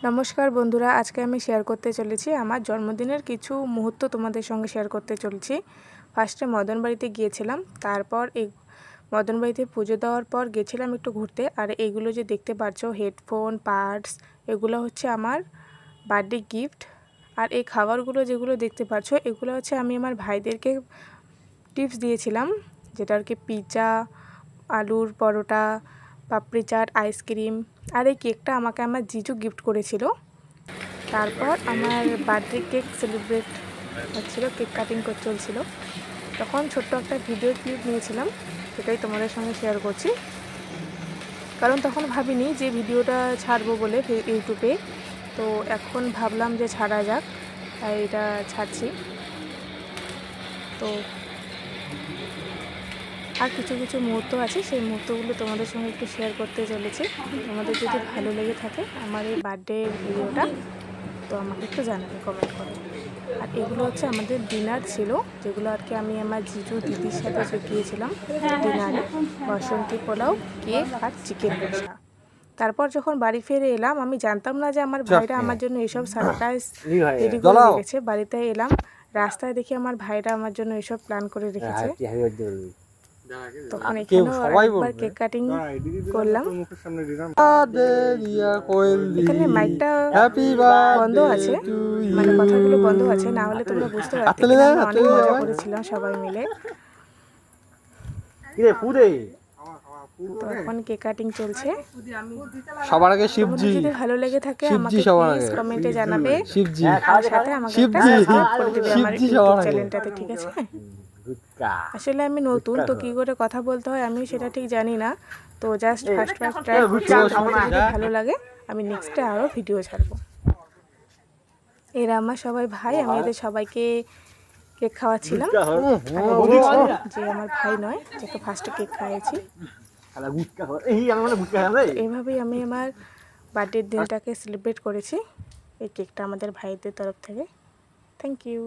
নমস্কার বন্ধুরা, আজকে আমি শেয়ার করতে চলেছি আমার জন্মদিনের কিছু মুহূর্ত তোমাদের সঙ্গে শেয়ার করতে চলেছি। ফার্স্টে মদন বাড়িতে গিয়েছিলাম, তারপর এই মদন বাড়িতে পুজো দেওয়ার পর গেছিলাম একটু ঘুরতে। আর এগুলো যে দেখতে পাচ্ছ হেডফোন, পার্টস, এগুলো হচ্ছে আমার বার্থডে গিফট। আর এই খাবারগুলো যেগুলো দেখতে পাচ্ছ এগুলো হচ্ছে আমি আমার ভাইদেরকে টিপস দিয়েছিলাম, যেটা আর কি পিৎজা, আলুর পরোটা, পাপড়ি চাট, আইসক্রিম। আর এই কেকটা আমাকে আমার জিজু গিফট করেছিল। তারপর আমার বার্থডে কেক সেলিব্রেট হচ্ছিল, কেক কাটিং চলছিল, তখন ছোট্ট একটা ভিডিও ক্লিপ নিয়েছিলাম, সেটাই তোমাদের সঙ্গে শেয়ার করছি। কারণ তখন ভাবিনি যে ভিডিওটা ছাড়বো বলে ইউটিউবে, তো এখন ভাবলাম যে ছাড়া যাক, তাই এটা ছাড়ছি। তো আর কিছু কিছু মুহূর্ত আছে, সেই মুহূর্তগুলো তোমাদের সঙ্গে একটু শেয়ার করতে চলেছি। তোমাদের যদি ভালো লেগে থাকে আমার এই বার্থডে ভিডিওটা, তো আমাকে একটু জানাবে কমেন্ট করে। আর এগুলো হচ্ছে আমাদের ডিনার ছিল, যেগুলো আর কি আমি আমার জিজু দিদির সাথে গিয়েছিলাম ডিনারে। বাসন্তী পোলাও, কেক আর চিকেন কষা। তারপর যখন বাড়ি ফিরে এলাম, আমি জানতাম না যে আমার ভাইরা আমার জন্য এসব সারপ্রাইজ রেডি করে রেখেছে। বাড়িতে এলাম, রাস্তায় দেখি আমার ভাইরা আমার জন্য এসব প্ল্যান করে রেখেছে। তখন এখানেও কেক কাটিং করলাম। এখানে মাইকটা বন্ধ আছে, মানে কথাগুলো বন্ধ আছে, না হলে তোমরা বুঝতে পারতে। অনেক মজা করেছিলাম সবাই মিলে। তো এখন কেক কাটিং চলছে। সবার আগে শিবজি, যদি ভালো লেগে থাকে আমাকে প্লিজ কমেন্টে জানাবে, আর সাথে আমাকে সাবস্ক্রাইব করে দিবে আমার ইউটিউব চ্যানেলটাতে, ঠিক আছে? আসলে আমি নতুন, তো কি করে কথা বলতে হয় আমি সেটা ঠিক জানি না, তো জাস্ট ফার্স্ট ট্রাই করছি। যদি ভালো লাগে আমি নেক্সটে আরও ভিডিও ছাড়বো। এরা আমার সবাই ভাই, আমি এদের সবাইকে কেক খাওয়াচ্ছিলাম। যে আমার ভাই নয়, যাকে ফার্স্টে কেক খাইয়েছি। এইভাবেই আমি আমার বার্থডের দিনটাকে সেলিব্রেট করেছি। এই কেকটা আমাদের ভাইদের তরফ থেকে। Thank you.